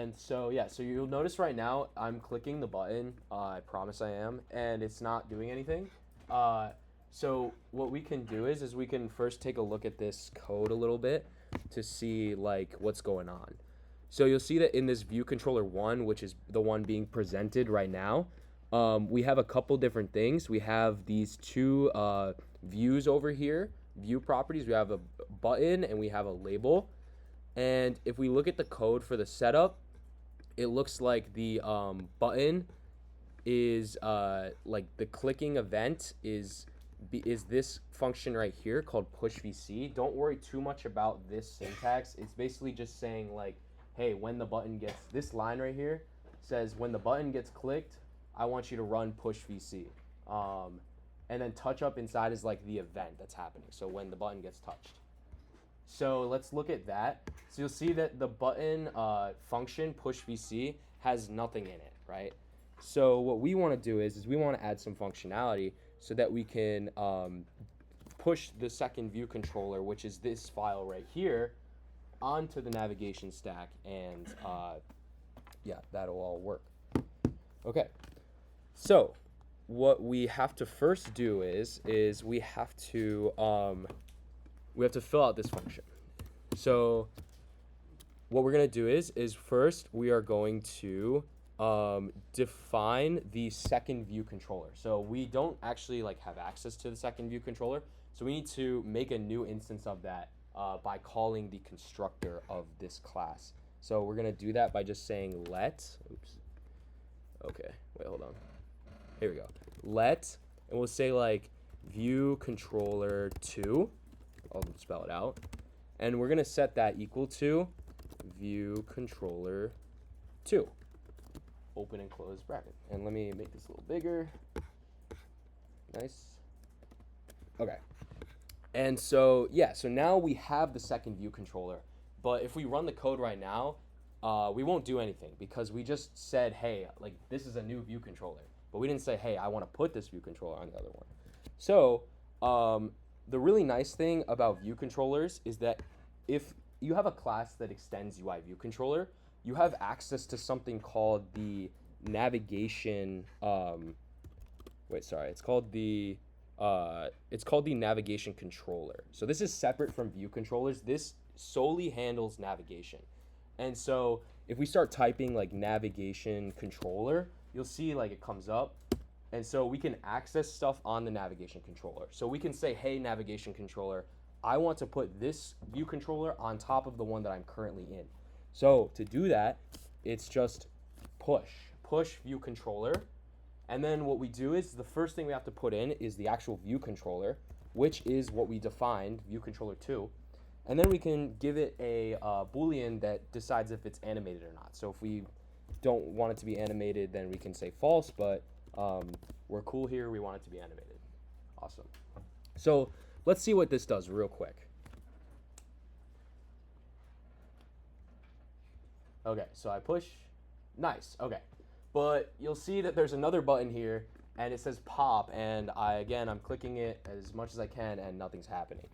And so, yeah, so you'll notice right now I'm clicking the button. I promise I am, and it's not doing anything. So what we can do is we can first take a look at this code a little bit to see like what's going on. So you'll see that in this view controller 1, which is the one being presented right now, we have a couple different things. We have these two views over here, view properties. We have a button and we have a label. And if we look at the code for the setup, it looks like the button is like the clicking event is this function right here called push VC. Don't worry too much about this syntax. It's basically just saying like, hey, when the button gets, this line right here says when the button gets clicked, I want you to run push VC. And then touch up inside is like the event that's happening. So when the button gets touched. So let's look at that. So you'll see that the button function push VC has nothing in it, right? So what we want to do is we want to add some functionality so that we can push the second view controller, which is this file right here, onto the navigation stack, and yeah, that'll all work. Okay, so what we have to first do is we have to fill out this function. So what we're going to do is first we are going to define the second view controller. So we don't actually like have access to the second view controller. So we need to make a new instance of that by calling the constructor of this class. So we're going to do that by just saying let, oops. Okay, wait, hold on. Here we go. Let, and we'll say like view controller 2. I'll spell it out. And we're going to set that equal to view controller 2. Open and close bracket. And let me make this a little bigger. Nice. Okay. And so, yeah, so now we have the second view controller. But if we run the code right now, we won't do anything because we just said, hey, like this is a new view controller. But we didn't say, hey, I want to put this view controller on the other one. So the really nice thing about view controllers is that if you have a class that extends UI view controller, you have access to something called the navigation. It's called the navigation controller. So this is separate from view controllers. This solely handles navigation. And so if we start typing like navigation controller, you'll see like it comes up. And so we can access stuff on the navigation controller. So we can say, hey, navigation controller, I want to put this view controller on top of the one that I'm currently in. So to do that, it's just push view controller. And then what we do is the first thing we have to put in is the actual view controller, which is what we defined, view controller 2. And then we can give it a Boolean that decides if it's animated or not. So if we don't want it to be animated, then we can say false, but we're cool here. We want it to be animated. Awesome. So let's see what this does real quick. Okay, so I push. Nice. Okay. But you'll see that there's another button here, and it says pop, and I'm clicking it as much as I can, and nothing's happening.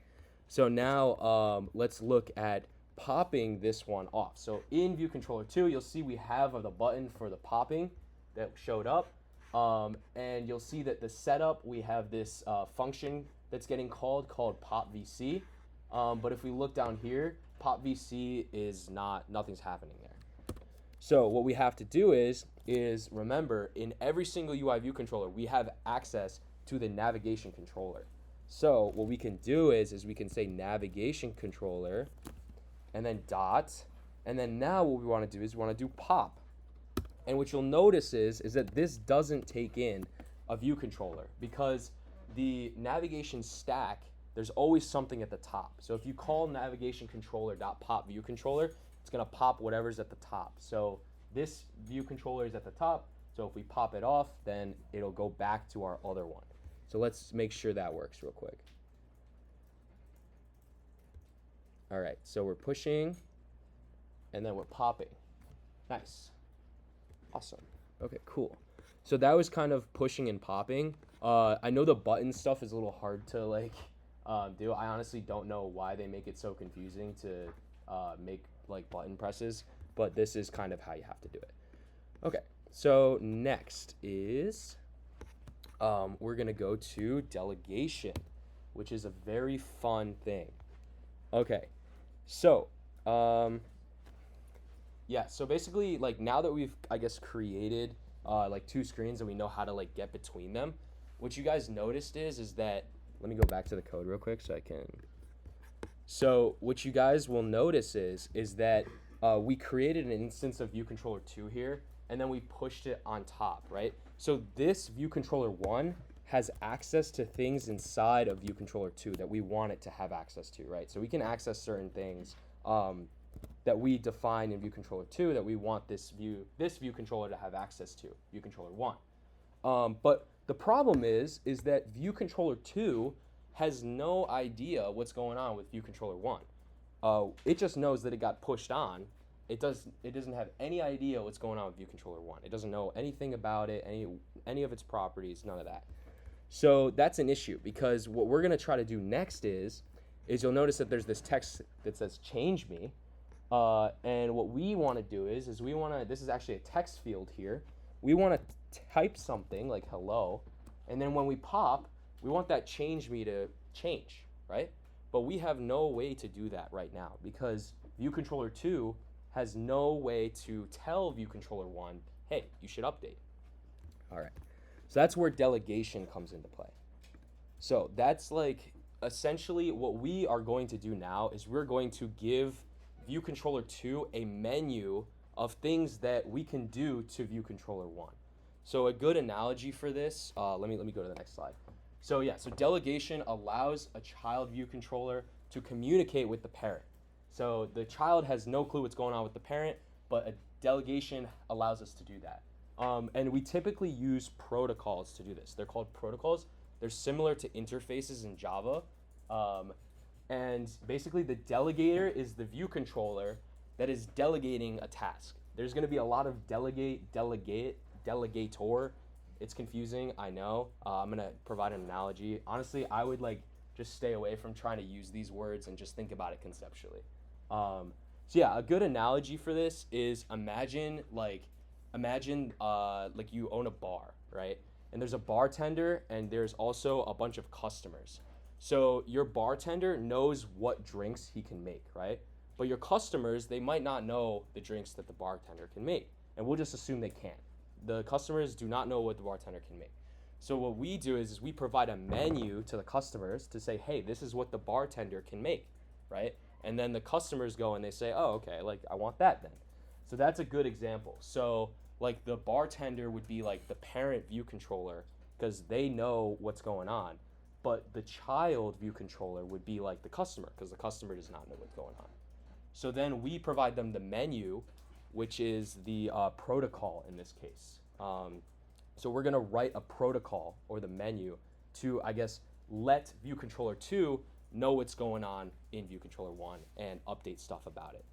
So now let's look at popping this one off. So in view controller 2, you'll see we have the button for the popping that showed up. And you'll see that the setup, we have this function that's getting called pop VC. But if we look down here, pop VC is nothing's happening there. So what we have to do is remember, in every single UI view controller, we have access to the navigation controller. So what we can do is we can say navigation controller and then dot. And then now what we want to do is we want to do pop. And what you'll notice is that this doesn't take in a view controller because the navigation stack, there's always something at the top. So if you call navigation controller.pop view controller, it's going to pop whatever's at the top. So this view controller is at the top. So if we pop it off, then it'll go back to our other one. So let's make sure that works real quick. All right, so we're pushing and then we're popping. Nice. Awesome. Okay, cool. So that was kind of pushing and popping. I know the button stuff is a little hard to like do. I honestly don't know why they make it so confusing to make like button presses. but this is kind of how you have to do it. Okay, so next is we're going to go to delegation, which is a very fun thing. Okay, so yeah, so basically, like, now that we've, I guess, created like two screens and we know how to like get between them, what you guys noticed is that, let me go back to the code real quick so I can. So what you guys will notice is that we created an instance of view controller 2 here, and then we pushed it on top, right? So this view controller 1 has access to things inside of view controller 2 that we want it to have access to, right? So we can access certain things that we define in view controller 2 that we want this view controller to have access to, view controller 1. But the problem is that view controller 2 has no idea what's going on with view controller 1. It just knows that it got pushed on. It doesn't have any idea what's going on with view controller 1. It doesn't know anything about it, any of its properties, none of that. So that's an issue, because what we're going to try to do next is you'll notice that there's this text that says change me. And what we want to do is we want to, this is actually a text field here. We want to type something like hello, and then when we pop, we want that change me to change, right? But we have no way to do that right now because view controller 2 has no way to tell view controller 1, hey, you should update. All right, so that's where delegation comes into play. So that's like essentially what we are going to do now is we're going to give view controller 2 a menu of things that we can do to view controller 1. So a good analogy for this, let me go to the next slide. So yeah, so delegation allows a child view controller to communicate with the parent. So the child has no clue what's going on with the parent, but a delegation allows us to do that. And we typically use protocols to do this. They're called protocols. They're similar to interfaces in Java. And basically the delegator is the view controller that is delegating a task. There's going to be a lot of delegator. It's confusing, I know. I'm going to provide an analogy. Honestly, I would like just stay away from trying to use these words and just think about it conceptually. So yeah, a good analogy for this is imagine you own a bar, right? And there's a bartender and there's also a bunch of customers. So your bartender knows what drinks he can make, right? But your customers, they might not know the drinks that the bartender can make. And we'll just assume they can't. The customers do not know what the bartender can make. So what we do is we provide a menu to the customers to say, hey, this is what the bartender can make, right? And then the customers go and they say, oh, okay, like I want that then. So that's a good example. So like the bartender would be like the parent view controller because they know what's going on. But the child view controller would be like the customer because the customer does not know what's going on. So then we provide them the menu, which is the protocol in this case. So we're going to write a protocol or the menu to, I guess, let view controller 2 know what's going on in view controller 1 and update stuff about it.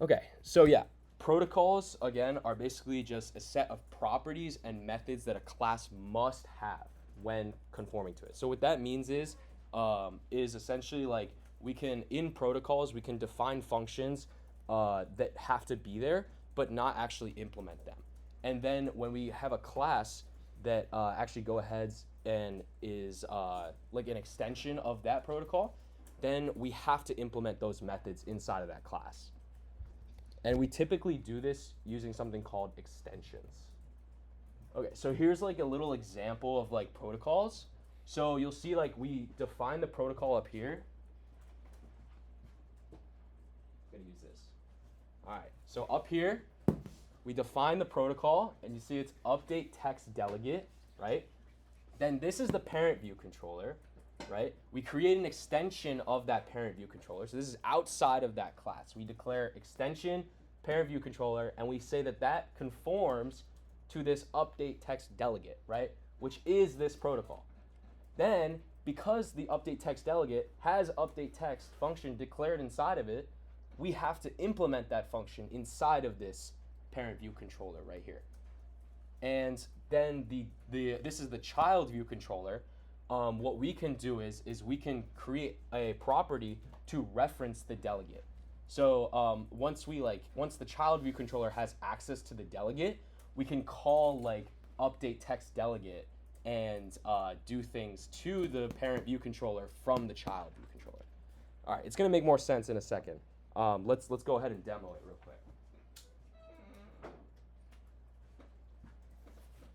Okay, so yeah, protocols, again, are basically just a set of properties and methods that a class must have when conforming to it. So what that means is essentially like we can, in protocols, we can define functions that have to be there, but not actually implement them. And then when we have a class that actually go ahead and is like an extension of that protocol, then we have to implement those methods inside of that class. And we typically do this using something called extensions. Okay, so here's like a little example of like protocols. So you'll see like we define the protocol up here. I'm gonna use this. All right, so up here, we define the protocol and you see it's update text delegate, right? Then this is the parent view controller, right? We create an extension of that parent view controller. So this is outside of that class. We declare extension, parent view controller, and we say that that conforms to this update text delegate, right? Which is this protocol. Then, because the update text delegate has update text function declared inside of it, we have to implement that function inside of this parent view controller right here. And then this is the child view controller. What we can do is we can create a property to reference the delegate. So once the child view controller has access to the delegate, we can call like update text delegate and do things to the parent view controller from the child view controller. All right, it's gonna make more sense in a second. Let's go ahead and demo it real quick.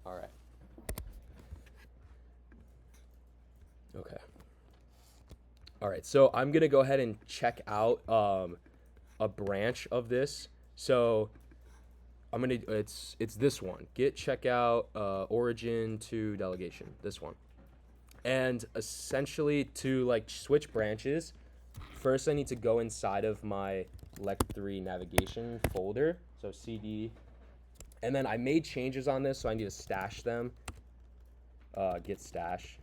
All right. Okay. All right, so I'm gonna go ahead and check out a branch of this. So it's this one, git checkout origin to delegation, this one. And essentially to like switch branches, first I need to go inside of my lect3 navigation folder, so cd, and then I made changes on this, so I need to stash them, git stash.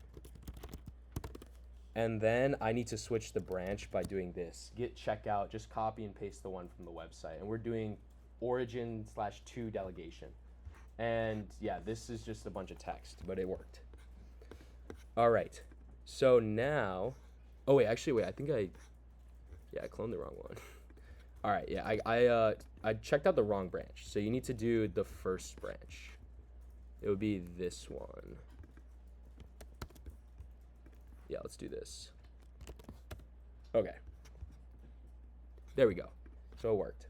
And then I need to switch the branch by doing this, git checkout, just copy and paste the one from the website. And we're doing origin/to delegation. And yeah, this is just a bunch of text, but it worked. All right, so now, oh wait, actually wait, I cloned the wrong one. All right, yeah, I checked out the wrong branch. So you need to do the first branch. It would be this one. Yeah, let's do this. Okay. There we go. So it worked.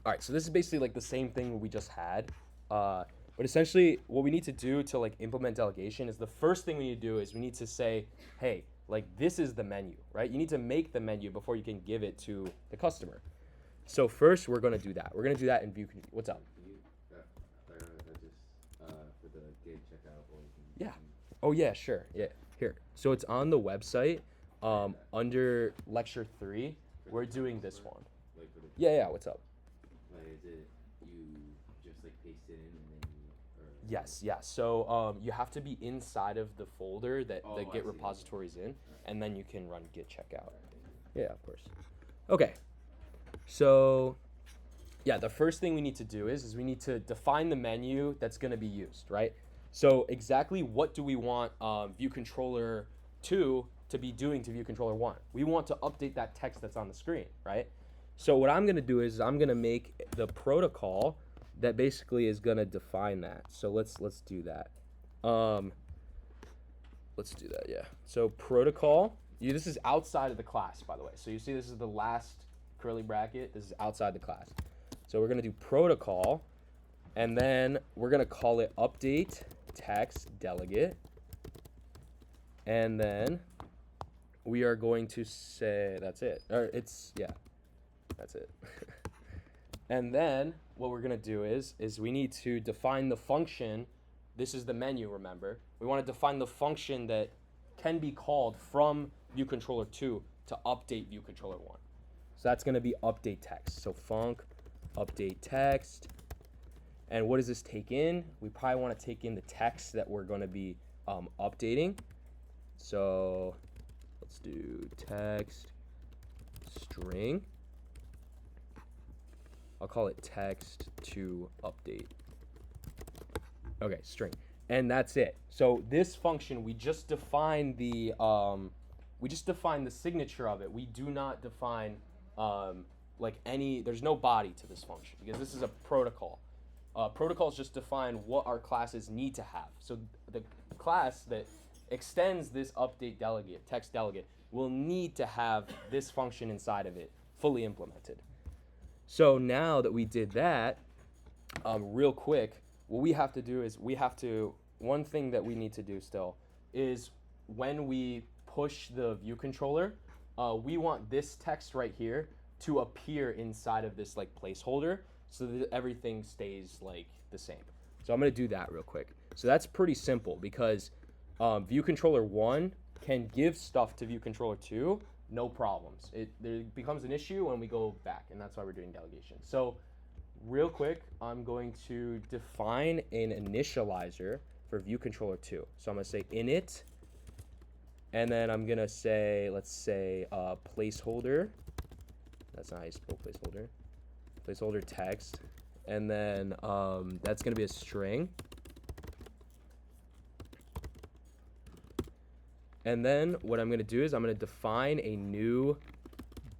All right, so this is basically like the same thing we just had. But essentially what we need to do to like implement delegation is the first thing we need to do is we need to say, hey, like this is the menu, right? You need to make the menu before you can give it to the customer. So first we're gonna do that. We're gonna do that in view. What's up? For the git checkout origin. Yeah. Oh yeah, sure. Yeah. Here. So it's on the website under lecture 3. We're doing this one. Like for the Yeah, what's up? Like is it you just like paste it in and then Yes. So you have to be inside of the folder that the Git see. repository is in, and then you can run git checkout. Yeah, of course. Okay. So yeah, the first thing we need to do is we need to define the menu that's going to be used, right? So exactly what do we want view controller 2 to be doing to view controller 1? We want to update that text that's on the screen, right? So what I'm going to do is I'm going to make the protocol that basically is going to define that. So let's do that. Let's do that, yeah. So protocol, this is outside of the class, by the way. So you see this is the last curly bracket. This is outside the class. So we're going to do protocol, and then we're going to call it update text delegate. And then we are going to say, that's it. Or that's it. And then what we're going to do is we need to define the function. This is the menu, remember. We want to define the function that can be called from view controller 2 to update view controller 1. So that's going to be update text. So func update text. And what does this take in? We probably want to take in the text that we're going to be updating. So let's do text string. I'll call it text to update. Okay, string. And that's it. So this function, we just define the signature of it. We do not define there's no body to this function because this is a protocol. Protocols just define what our classes need to have. So the class that extends this update delegate, text delegate, will need to have this function inside of it fully implemented. So now that we did that, real quick, what we have to do is one thing that we need to do still is when we push the view controller, we want this text right here to appear inside of this like placeholder so that everything stays like the same. So I'm gonna do that real quick. So that's pretty simple because view controller 1 can give stuff to view controller 2, no problems. There becomes an issue when we go back, and that's why we're doing delegation. So real quick, I'm going to define an initializer for view controller 2. So I'm gonna say init, and then I'm gonna say, let's say placeholder. That's not how you spell placeholder. Placeholder text, and then that's gonna be a string. And then what I'm gonna do is I'm gonna define a new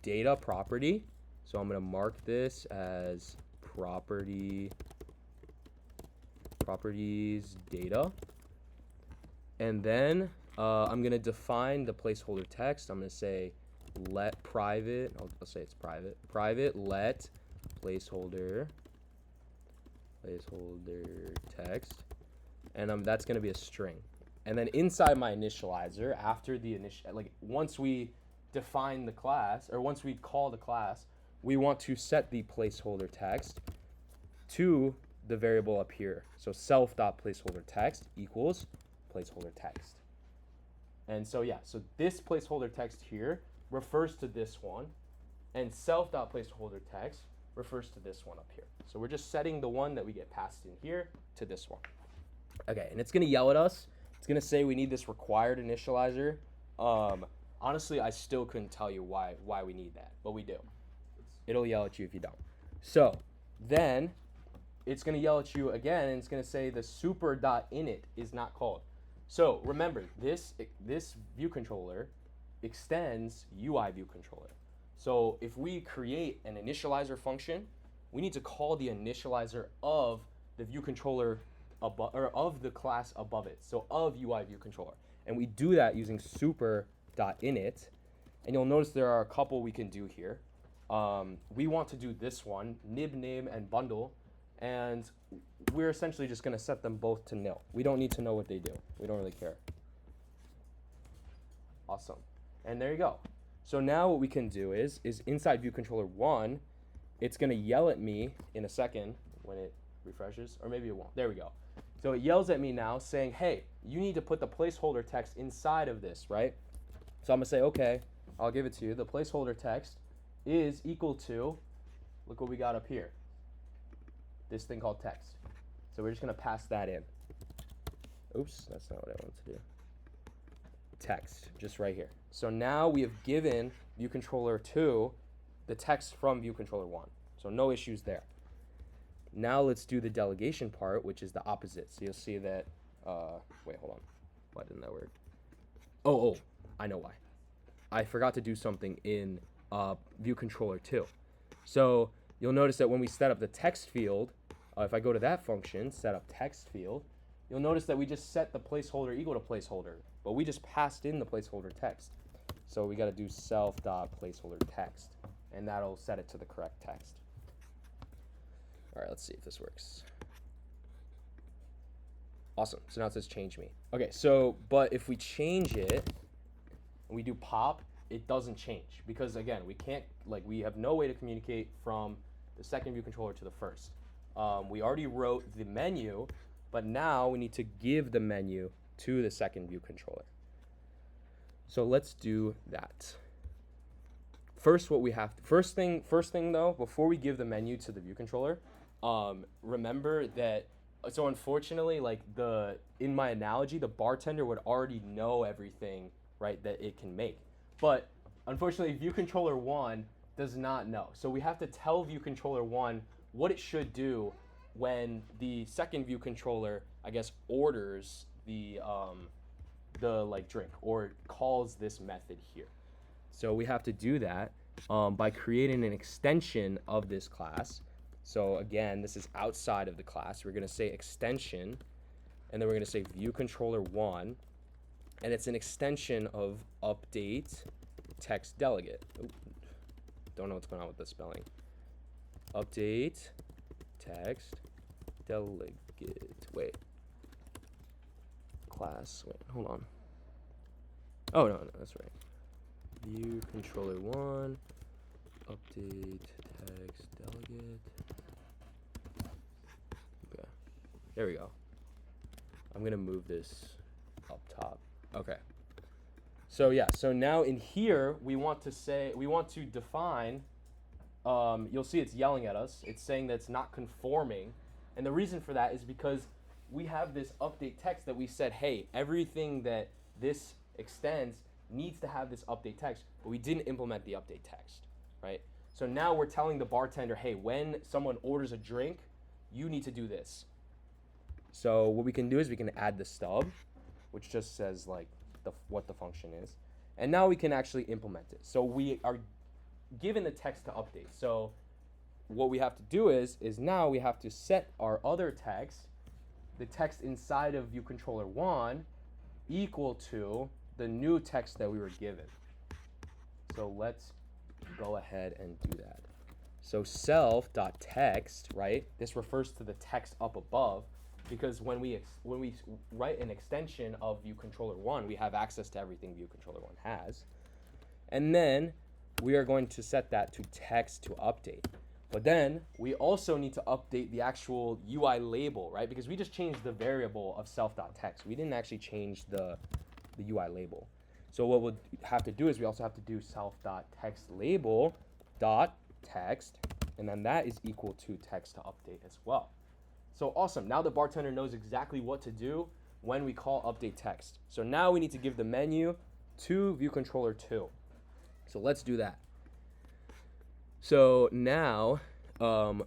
data property, So I'm going to mark this as properties data. And then I'm going to define the placeholder text. I'm going to say let private, I'll say it's private let placeholder text, and that's going to be a string. And then inside my initializer, after the once we define the class, or once we call the class, we want to set the placeholder text to the variable up here. So self.placeholder text equals placeholder text. And so yeah, so this placeholder text here refers to this one, and self.placeholder text refers to this one up here. So we're just setting the one that we get passed in here to this one. Okay, and it's gonna yell at us. It's gonna say we need this required initializer. Honestly, I still couldn't tell you why we need that, but we do. It'll yell at you if you don't. So then it's gonna yell at you again, and it's gonna say the super.init is not called. So remember, this view controller extends UI view controller. So if we create an initializer function, we need to call the initializer of the view controller above, or of the class above it, so of UI view controller. And we do that using super.init, and you'll notice there are a couple we can do here. We want to do this one, nib name and bundle, and we're essentially just going to set them both to nil. We don't need to know what they do. We don't really care. Awesome. And there you go. So now what we can do is inside view controller 1, it's going to yell at me in a second when it refreshes, or maybe it won't. There we go. So it yells at me now saying, hey, you need to put the placeholder text inside of this, right? So I'm going to say, okay, I'll give it to you. The placeholder text is equal to, look what we got up here, this thing called text. So we're just going to pass that in. Oops, that's not what I wanted to do. Text, just right here. So now we have given view controller 2 the text from view controller 1. So no issues there. Now let's do the delegation part, which is the opposite. So you'll see that, wait, hold on. Why didn't that work? Oh, I know why. I forgot to do something in view controller 2. So you'll notice that when we set up the text field, if I go to that function, set up text field, you'll notice that we just set the placeholder equal to placeholder, but we just passed in the placeholder text. So we got to do self.placeholder text, and that'll set it to the correct text. All right, let's see if this works. Awesome. So now it says change me. Okay, so, but if we change it, and we do pop, it doesn't change, because again, we can't, we have no way to communicate from the second view controller to the first. We already wrote the menu, but now we need to give the menu to the second view controller. So let's do that. First, first thing though, before we give the menu to the view controller, remember that, so unfortunately, in my analogy, the bartender would already know everything, right, that it can make. But unfortunately, view controller 1 does not know. So we have to tell view controller 1 what it should do when the second view controller, I guess, orders the drink, or calls this method here. So we have to do that by creating an extension of this class. So again, this is outside of the class. We're going to say extension, and then we're going to say view controller 1, and it's an extension of update text delegate. Oop, don't know what's going on with the spelling. Update text delegate. Wait. Class. Wait, hold on. Oh, no, that's right. View controller 1, update text delegate. Okay. There we go. I'm going to move this up top. Okay. So yeah, so now in here, we want to define, you'll see it's yelling at us. It's saying that it's not conforming. And the reason for that is because we have this update text that we said, hey, everything that this extends needs to have this update text, but we didn't implement the update text, right? So now we're telling the bartender, hey, when someone orders a drink, you need to do this. So what we can do is we can add the stub, which just says what the function is, and now we can actually implement it. So we given the text to update. So what we have to do is now we have to set our other text, the text inside of view controller 1, equal to the new text that we were given. So let's go ahead and do that. So self.text, right? This refers to the text up above, because when we write an extension of view controller 1, we have access to everything view controller 1 has. And then we are going to set that to text to update. But then we also need to update the actual UI label, right? Because we just changed the variable of self.text. We didn't actually change the UI label. So what we'll have to do is we also have to do self.textLabel.text, and then that is equal to text to update as well. So awesome. Now the bartender knows exactly what to do when we call update text. So now we need to give the menu to view controller 2. So let's do that. So now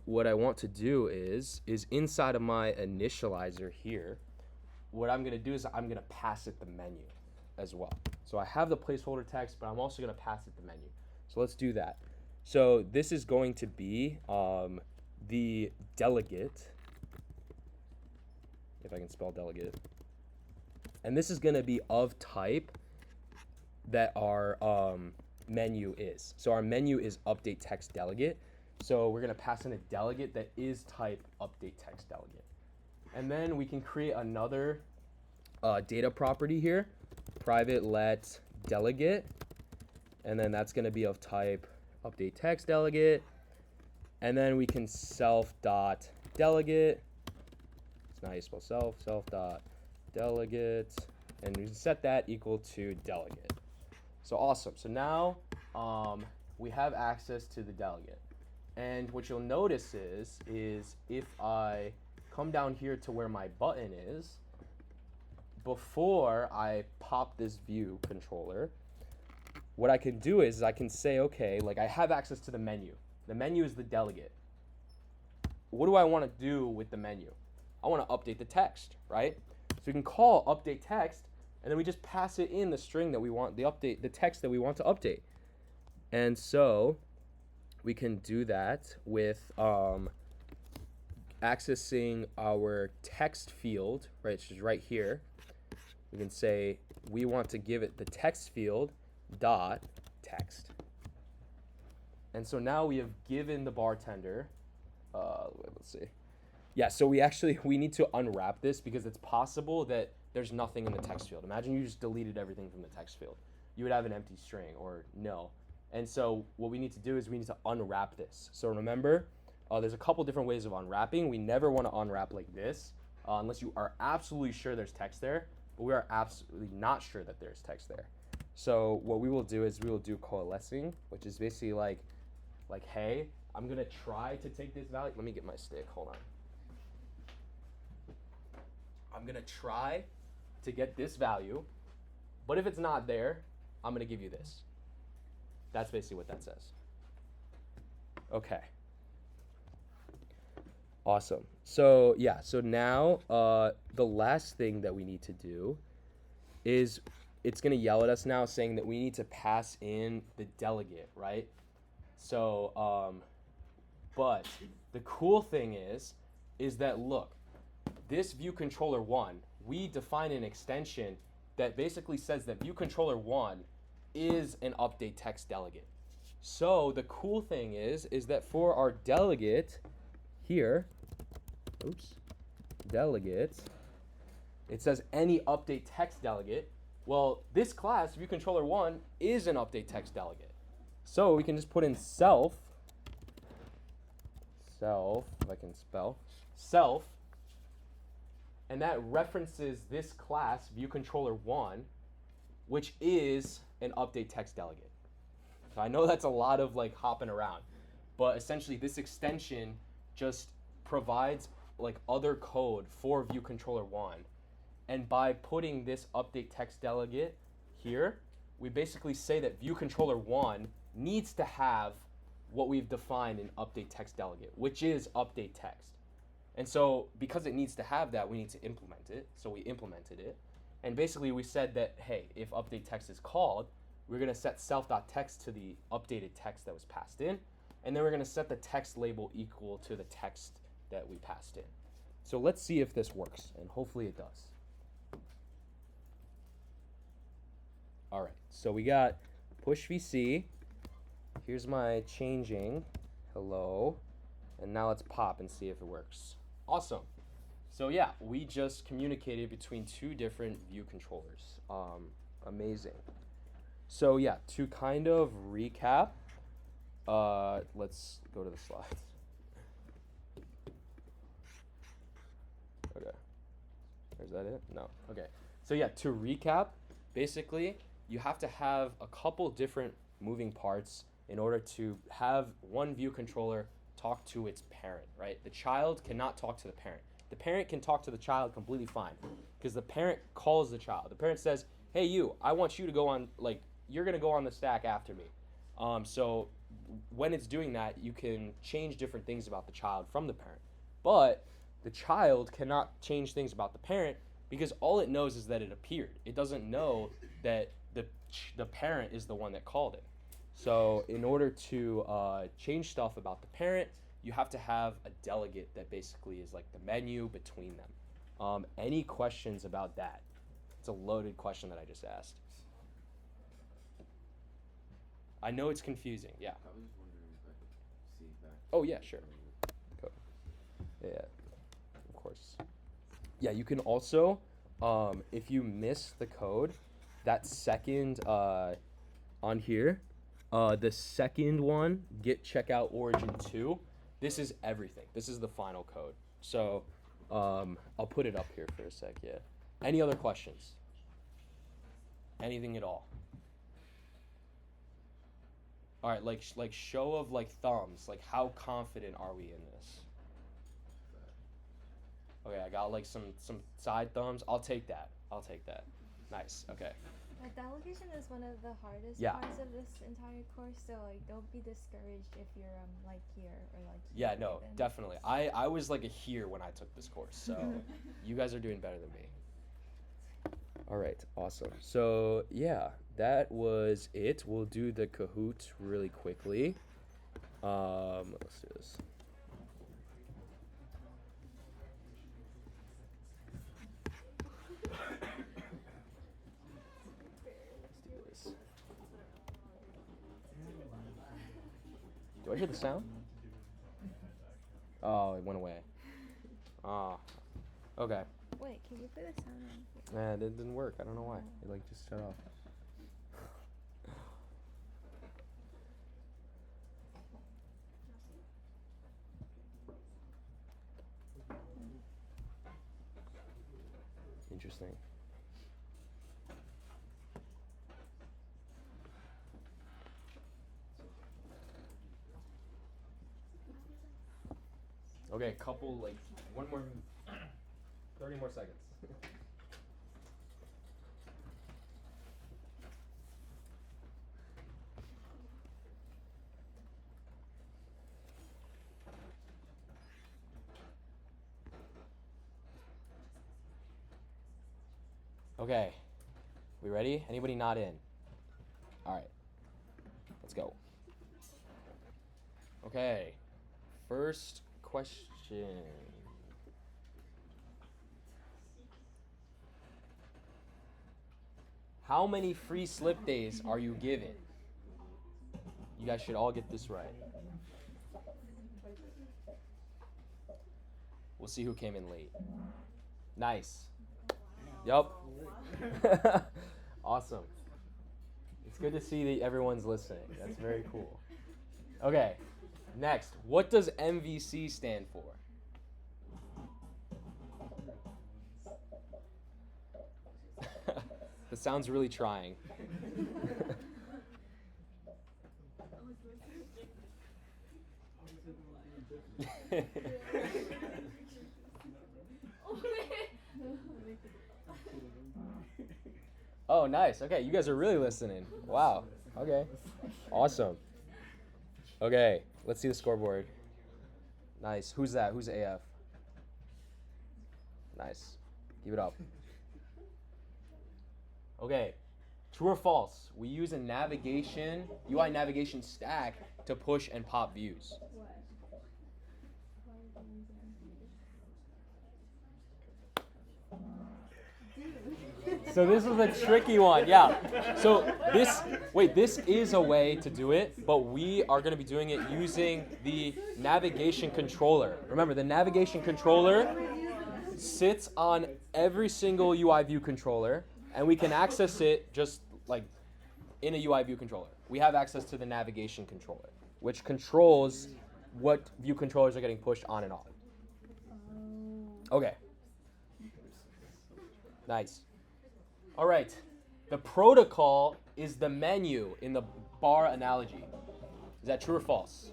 what I want to do is inside of my initializer here, what I'm going to do is I'm going to pass it the menu as well. So I have the placeholder text, but I'm also going to pass it the menu. So let's do that. So this is going to be the delegate, if I can spell delegate. And this is going to be of type that our menu is. So our menu is update text delegate. So we're going to pass in a delegate that is type update text delegate. And then we can create another data property here, private let delegate, and then that's going to be of type update text delegate. And then we can self.delegate. It's not how you spell self.delegate, and we set that equal to delegate. So awesome. So now we have access to the delegate. And what you'll notice is if I come down here to where my button is, before I pop this view controller, what I can do is I can say, okay, like I have access to the menu. The menu is the delegate. What do I want to do with the menu? I want to update the text, right? So we can call update text, and then we just pass it in the string that we want, the text that we want to update. And so we can do that with accessing our text field, right, which is right here. We can say we want to give it the text field dot text. And so now we have given the bartender, let's see. Yeah, so we need to unwrap this because it's possible that there's nothing in the text field. Imagine you just deleted everything from the text field. You would have an empty string or no. And so what we need to do is we need to unwrap this. So remember, there's a couple different ways of unwrapping. We never want to unwrap like this unless you are absolutely sure there's text there, but we are absolutely not sure that there's text there. So what we will do is we will do coalescing, which is basically like, hey, I'm going to try to take this value. Let me get my stick. Hold on. I'm going to try to get this value, but if it's not there, I'm going to give you this. That's basically what that says. Okay. Awesome. So yeah, so now the last thing that we need to do is it's going to yell at us now saying that we need to pass in the delegate, right? So, but the cool thing is that look, this view controller 1, we define an extension that basically says that view controller 1 is an update text delegate. So the cool thing is that for our delegate here, delegate, it says any update text delegate. Well, this class, view controller 1, is an update text delegate. So we can just put in self, if I can spell, self, and that references this class, view controller 1, which is an update text delegate. So I know that's a lot of like hopping around, but essentially this extension just provides like other code for view controller 1. And by putting this update text delegate here, we basically say that view controller 1 needs to have what we've defined in update text delegate, which is update text. And so because it needs to have that, we need to implement it. So we implemented it. And basically we said that, hey, if update text is called, we're going to set self.text to the updated text that was passed in, and then we're going to set the text label equal to the text that we passed in. So let's see if this works, and hopefully it does. All right, so we got push VC. Here's my changing. Hello. And now let's pop and see if it works. Awesome. So yeah, we just communicated between two different view controllers. Amazing. So yeah, to kind of recap, let's go to the slides. Okay. Is that it? No. Okay. So yeah, to recap, basically, you have to have a couple different moving parts in order to have one view controller talk to its parent, right? The child cannot talk to the parent. The parent can talk to the child completely fine because the parent calls the child. The parent says, hey, you, I want you to go on, like, you're going to go on the stack after me. So when it's doing that, you can change different things about the child from the parent. But the child cannot change things about the parent because all it knows is that it appeared. It doesn't know that the parent is the one that called it. So in order to change stuff about the parent, you have to have a delegate that basically is like the menu between them. Any questions about that? It's a loaded question that I just asked. I know it's confusing, yeah. I was just wondering if I could see back. Oh yeah, sure. Code. Yeah, of course. Yeah, you can also, if you miss the code, that second on here, the second one, get checkout origin 2, this is everything. This is the final code. So I'll put it up here for a sec, yeah. Any other questions? Anything at all? All right, like show of like thumbs, like how confident are we in this? Okay, I got like some side thumbs. I'll take that. Nice. Okay. Delegation is one of the hardest Yeah. parts of this entire course, so like don't be discouraged if you're like here or like Yeah, here no, even. definitely. I was like a here when I took this course, so you guys are doing better than me. All right, awesome. So yeah, that was it. We'll do the Kahoot really quickly. Let's do this. Do I hear the sound? Oh, it went away. Oh, okay. Wait, can you put the sound on? Nah, that didn't work. I don't know why. It like just shut off. Interesting. Okay, couple, like, one more, 30 more seconds. Okay, we ready? Anybody not in? All right, let's go. Okay, first question. How many free slip days are you given? You guys should all get this right. We'll see who came in late. Nice. Yup. Awesome. It's good to see that everyone's listening. That's very cool. Okay, next. What does MVC stand for? That sounds really trying. Oh, nice. Okay, you guys are really listening. Wow. Okay. Awesome. Okay, let's see the scoreboard. Nice. Who's that? Who's AF? Nice. Give it up. Okay. True or false? We use a UI navigation stack to push and pop views. So this is a tricky one, yeah. So this is a way to do it, but we are going to be doing it using the navigation controller. Remember, the navigation controller sits on every single UI view controller, and we can access it just like in a UI view controller. We have access to the navigation controller, which controls what view controllers are getting pushed on and off. Okay. Nice. All right. The protocol is the menu in the bar analogy. Is that true or false?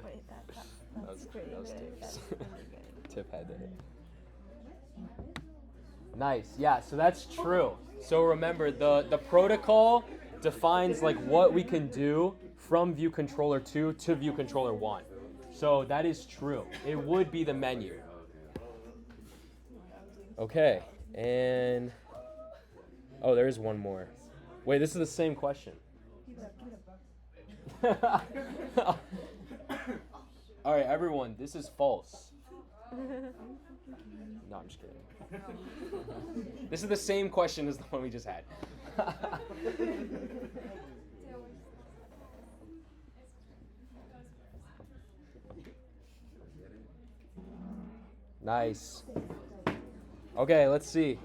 Wait, that's pretty that was good. Tips. That's really good. Tip had it. Nice. Yeah, so that's true. So remember, the protocol defines like what we can do from view controller 2 to view controller 1. So that is true. It would be the menu. Okay. And oh, there is one more. Wait, this is the same question. All right, everyone, this is false. No, I'm just kidding. This is the same question as the one we just had. Nice. Okay, let's see.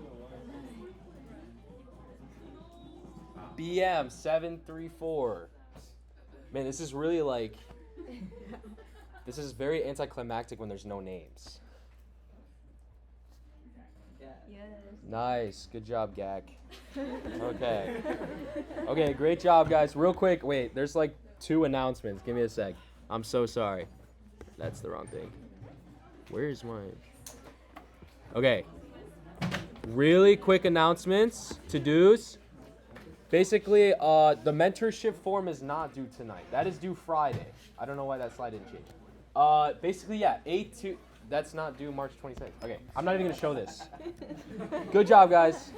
BM 734. Man, this is really like, this is very anticlimactic when there's no names. Yes. Nice. Good job, Gak. Okay. Okay, great job, guys. Real quick, wait, there's like 2 announcements. Give me a sec. I'm so sorry. That's the wrong thing. Where's mine? Okay. Really quick announcements, to-dos. Basically, the mentorship form is not due tonight. That is due Friday. I don't know why that slide didn't change. Basically, yeah, 8 to... That's not due March 26th. Okay, I'm not even going to show this. Good job, guys.